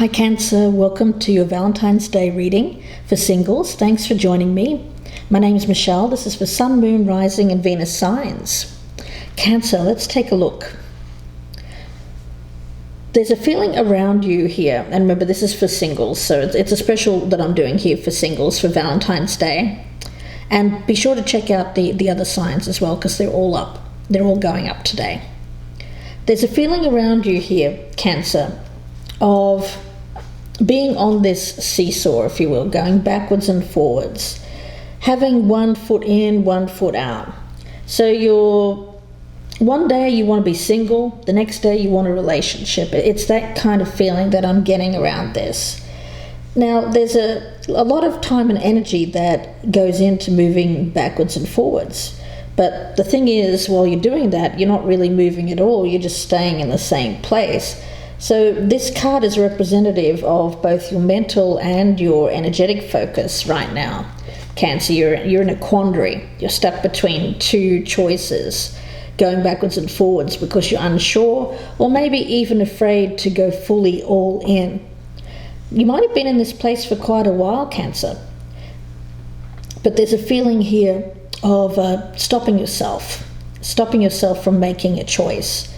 Hi Cancer, welcome to your Valentine's Day reading for singles. Thanks for joining me. My name is Michelle. This is for Sun, Moon, Rising and Venus signs. Cancer, let's take a look. There's a feeling around you here, and remember this is for singles, so it's a special that I'm doing here for singles for Valentine's Day. And be sure to check out the other signs as well, because they're all up. They're all going up today. There's a feeling around you here, Cancer, of being on this seesaw, if you will, going backwards and forwards, having one foot in, one foot out. So one day you want to be single, the next day you want a relationship. It's that kind of feeling that I'm getting around this. Now, there's a lot of time and energy that goes into moving backwards and forwards. But the thing is, while you're doing that, you're not really moving at all. You're just staying in the same place. So this card is representative of both your mental and your energetic focus right now. Cancer, you're in a quandary. You're stuck between two choices, going backwards and forwards because you're unsure, or maybe even afraid to go fully all in. You might have been in this place for quite a while, Cancer, but there's a feeling here of stopping yourself from making a choice,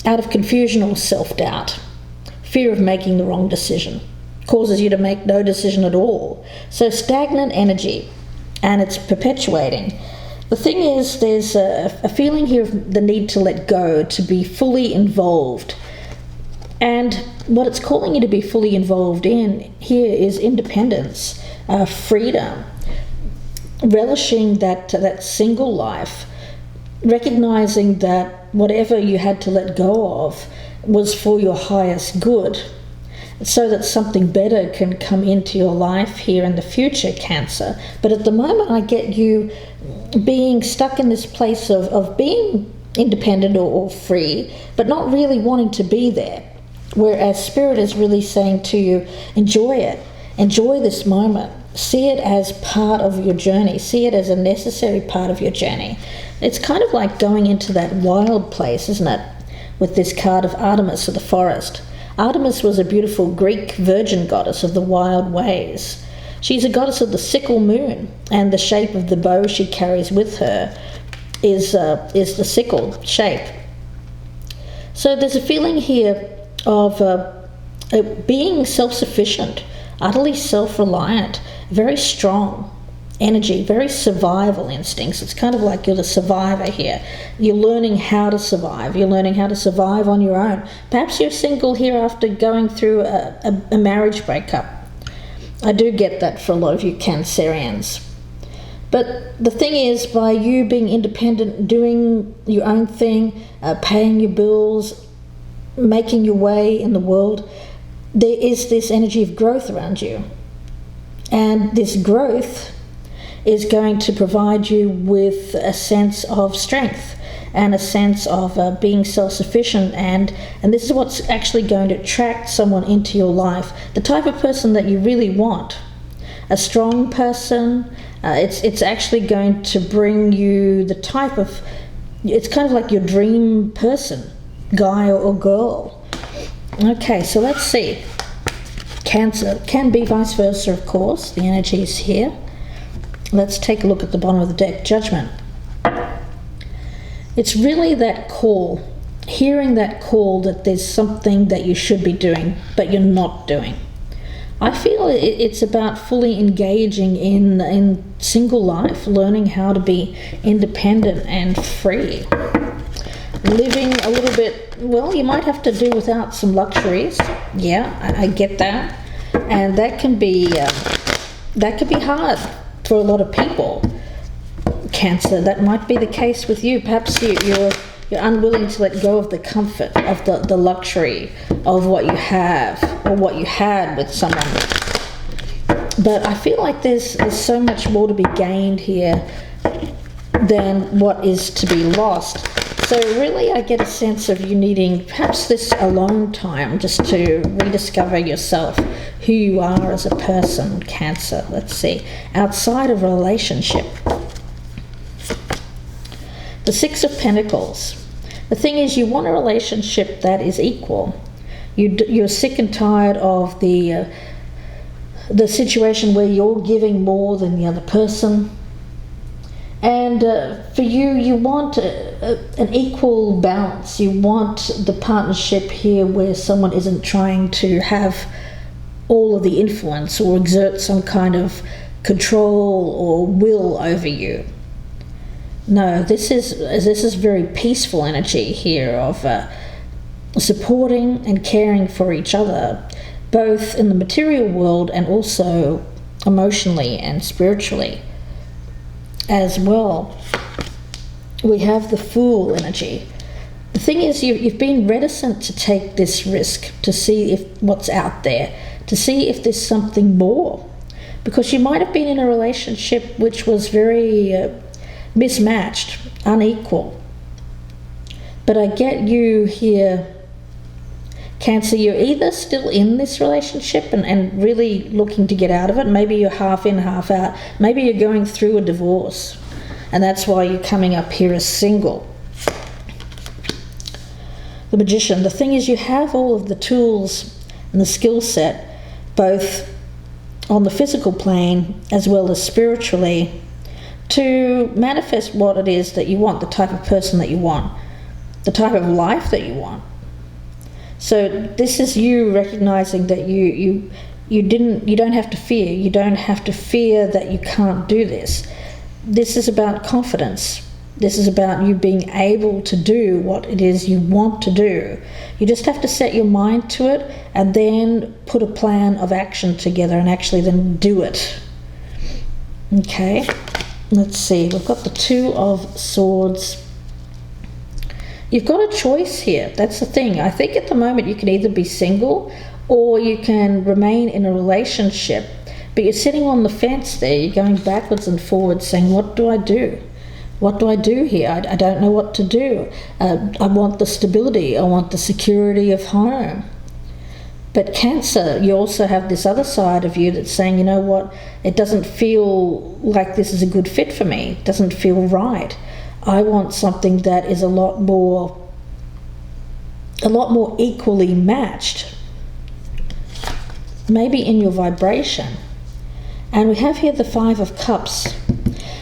out of confusion or self-doubt. Fear of making the wrong decision causes you to make no decision at all. So stagnant energy, and it's perpetuating. The thing is, there's a feeling here of the need to let go, to be fully involved. And what it's calling you to be fully involved in here is independence, freedom, relishing that single life, recognizing that whatever you had to let go of was for your highest good, so that something better can come into your life here in the future, Cancer. But at the moment, I get you being stuck in this place of being independent or free, but not really wanting to be there. Whereas Spirit is really saying to you, enjoy it. Enjoy this moment. See it as part of your journey. See it as a necessary part of your journey. It's kind of like going into that wild place, isn't it? With this card of Artemis of the forest. Artemis was a beautiful Greek virgin goddess of the wild ways. She's a goddess of the sickle moon, and the shape of the bow she carries with her is the sickle shape. So there's a feeling here of being self-sufficient, utterly self-reliant, very strong energy, very survival instincts. It's kind of like you're the survivor here. You're learning how to survive. You're learning how to survive on your own. Perhaps you're single here after going through a marriage breakup. I do get that for a lot of you Cancerians. But the thing is, by you being independent, doing your own thing, paying your bills, making your way in the world, there is this energy of growth around you. And this growth is going to provide you with a sense of strength and a sense of being self-sufficient, and this is what's actually going to attract someone into your life, the type of person that you really want. A strong person. It's actually going to bring you the type of, it's kind of like your dream person, guy or girl. Okay, so let's see. Cancer can be vice versa, of course. The energy is here. Let's take a look at the bottom of the deck. Judgment. It's really that call, hearing that call that there's something that you should be doing, but you're not doing. I feel it's about fully engaging in single life, learning how to be independent and free. Living a little bit, well, you might have to do without some luxuries. Yeah, I get that. And that can be hard for a lot of people. Cancer, that might be the case with you. Perhaps you're unwilling to let go of the comfort of the luxury of what you have or what you had with someone. But I feel like there's so much more to be gained here than what is to be lost. So really I get a sense of you needing perhaps this alone time just to rediscover yourself, who you are as a person, Cancer. Let's see. Outside of a relationship. The Six of Pentacles. The thing is, you want a relationship that is equal. You're sick and tired of the situation where you're giving more than the other person. And for you want an equal balance. You want the partnership here where someone isn't trying to have all of the influence or exert some kind of control or will over you. No, this is very peaceful energy here of supporting and caring for each other, both in the material world and also emotionally and spiritually as well. We have the Fool energy. The thing is, you've been reticent to take this risk, to see if what's out there, to see if there's something more, because you might have been in a relationship which was very mismatched, unequal. But I get you here, Cancer, you're either still in this relationship and really looking to get out of it. Maybe you're half in, half out. Maybe you're going through a divorce, and that's why you're coming up here as single. The Magician. The thing is, you have all of the tools and the skill set, both on the physical plane as well as spiritually, to manifest what it is that you want, the type of person that you want, the type of life that you want. So this is you recognizing that you don't have to fear. You don't have to fear that you can't do this. This is about confidence. This is about you being able to do what it is you want to do. You just have to set your mind to it and then put a plan of action together and actually then do it. Okay, let's see. We've got the Two of Swords. You've got a choice here. That's the thing. I think at the moment you can either be single or you can remain in a relationship. But you're sitting on the fence there. You're going backwards and forwards saying, what do I do? What do I do here? I don't know what to do. I want the stability. I want the security of home. But Cancer, you also have this other side of you that's saying, you know what? It doesn't feel like this is a good fit for me. It doesn't feel right. I want something that is a lot more equally matched, maybe in your vibration. And we have here the Five of Cups.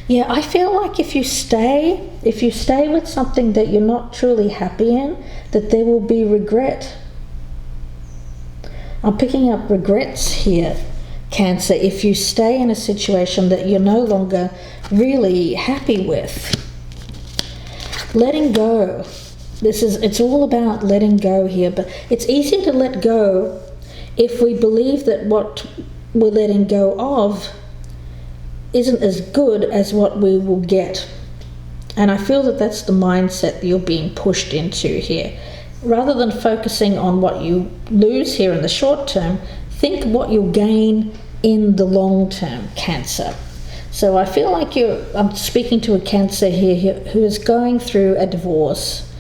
Yeah, I feel like if you stay with something that you're not truly happy in, that there will be regret. I'm picking up regrets here, Cancer, if you stay in a situation that you're no longer really happy with. Letting go. It's all about letting go here, but it's easier to let go if we believe that what we're letting go of isn't as good as what we will get. And I feel that that's the mindset that you're being pushed into here. Rather than focusing on what you lose here in the short term, think what you'll gain in the long term, Cancer. So I feel like I'm speaking to a Cancer here who is going through a divorce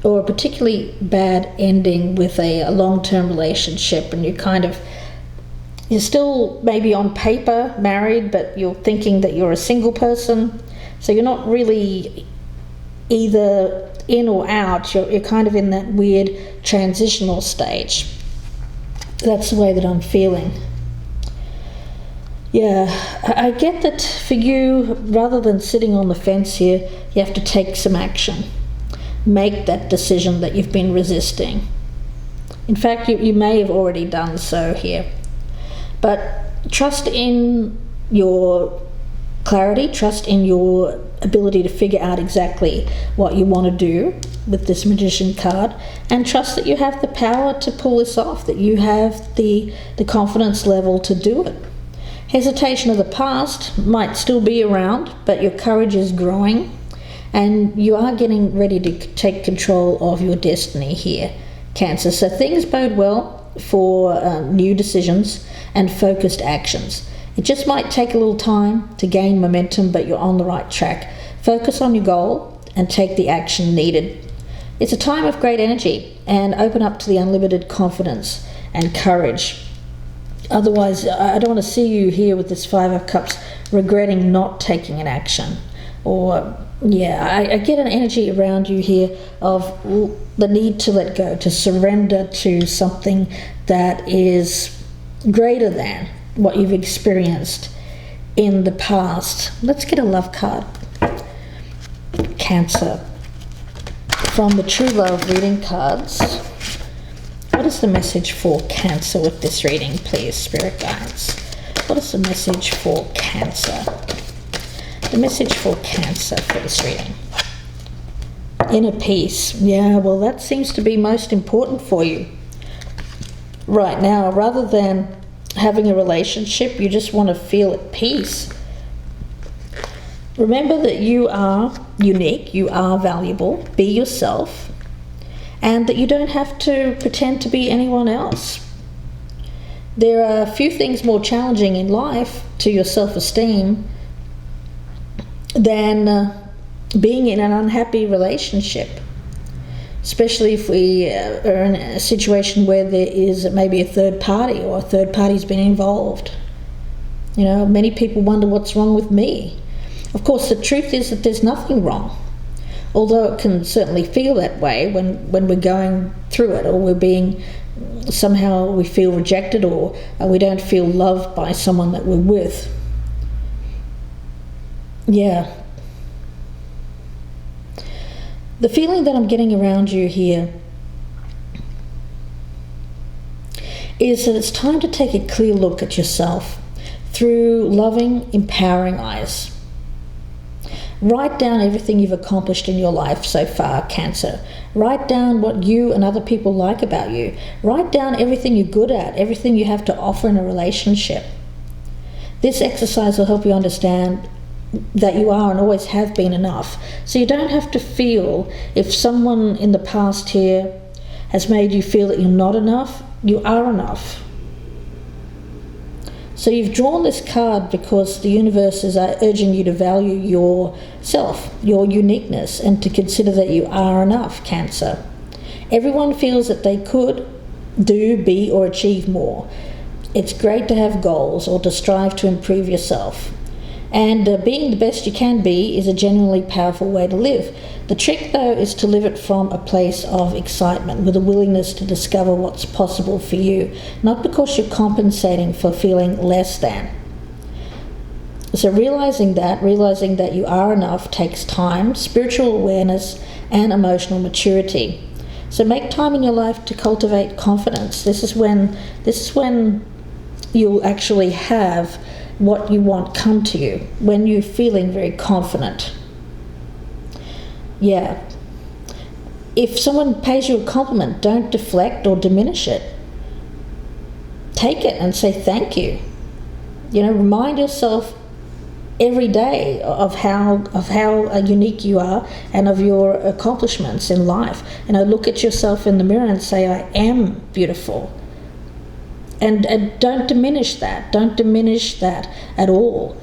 or a particularly bad ending with a long-term relationship, and you're still maybe on paper married, but you're thinking that you're a single person. So you're not really either in or out. You're kind of in that weird transitional stage. That's the way that I'm feeling. Yeah, I get that for you, rather than sitting on the fence here, you have to take some action. Make that decision that you've been resisting. In fact, you may have already done so here. But trust in your clarity, trust in your ability to figure out exactly what you want to do with this Magician card, and trust that you have the power to pull this off, that you have the confidence level to do it. Hesitation of the past might still be around, but your courage is growing and you are getting ready to take control of your destiny here, Cancer. So things bode well for new decisions and focused actions. It just might take a little time to gain momentum, but you're on the right track. Focus on your goal and take the action needed. It's a time of great energy, and open up to the unlimited confidence and courage. Otherwise, I don't want to see you here with this Five of Cups regretting not taking an action. or yeah, I get an energy around you here of the need to let go, to surrender to something that is greater than what you've experienced in the past. Let's get a love card. Cancer. From the True Love reading cards, what is the message for Cancer with this reading, please, Spirit Guides? What is the message for Cancer? The message for Cancer for this reading. Inner peace. Yeah, well, that seems to be most important for you right now. Rather than having a relationship, you just want to feel at peace. Remember that you are unique, you are valuable, be yourself, and that you don't have to pretend to be anyone else. There are few things more challenging in life to your self-esteem than being in an unhappy relationship, especially if we are in a situation where there is maybe a third party or a third party's been involved. You know, many people wonder what's wrong with me. Of course, the truth is that there's nothing wrong, although it can certainly feel that way when we're going through it, or we're being, somehow we feel rejected, or we don't feel loved by someone that we're with. Yeah. The feeling that I'm getting around you here is that it's time to take a clear look at yourself through loving, empowering eyes. Write down everything you've accomplished in your life so far, Cancer. Write down what you and other people like about you. Write down everything you're good at, everything you have to offer in a relationship. This exercise will help you understand that you are and always have been enough. So you don't have to feel, if someone in the past here has made you feel that you're not enough, you are enough. So you've drawn this card because the universe is urging you to value yourself, your uniqueness, and to consider that you are enough, Cancer. Everyone feels that they could do, be, or achieve more. It's great to have goals or to strive to improve yourself. And being the best you can be is a genuinely powerful way to live. The trick, though, is to live it from a place of excitement, with a willingness to discover what's possible for you, not because you're compensating for feeling less than. So realizing that you are enough takes time, spiritual awareness, and emotional maturity. So make time in your life to cultivate confidence. This is when you'll actually have what you want come to you, when you're feeling very confident. Yeah. If someone pays you a compliment, don't deflect or diminish it. Take it and say thank you. You know, remind yourself every day of how unique you are and of your accomplishments in life. You know, look at yourself in the mirror and say, I am beautiful. And don't diminish that. Don't diminish that at all.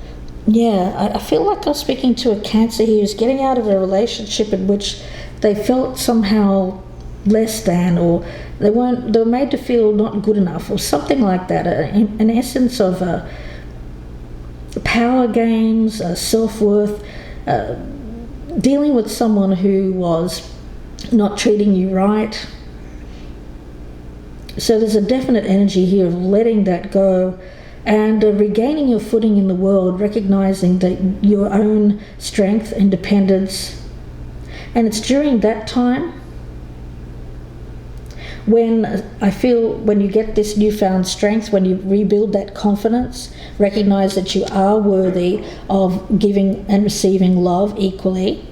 Yeah, I feel like I'm speaking to a Cancer here who's getting out of a relationship in which they felt somehow less than, or they were made to feel not good enough, or something like that. An essence of power games, self-worth, dealing with someone who was not treating you right. So there's a definite energy here of letting that go and regaining your footing in the world, recognizing that your own strength, independence. And it's during that time when I feel, when you get this newfound strength, when you rebuild that confidence, recognize that you are worthy of giving and receiving love equally.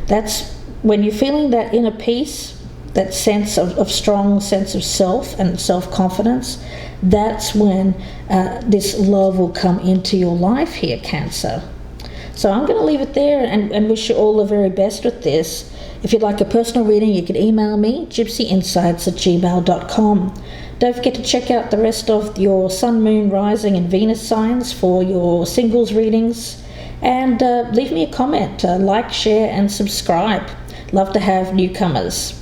That's when you're feeling that inner peace, that sense of strong sense of self and self-confidence. That's when this love will come into your life here, Cancer. So I'm going to leave it there and wish you all the very best with this. If you'd like a personal reading, you can email me, gypsyinsights@gmail.com. Don't forget to check out the rest of your Sun, Moon, Rising and Venus signs for your singles readings. And leave me a comment, like, share and subscribe. Love to have newcomers.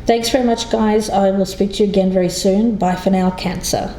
Thanks very much, guys. I will speak to you again very soon. Bye for now, Cancer.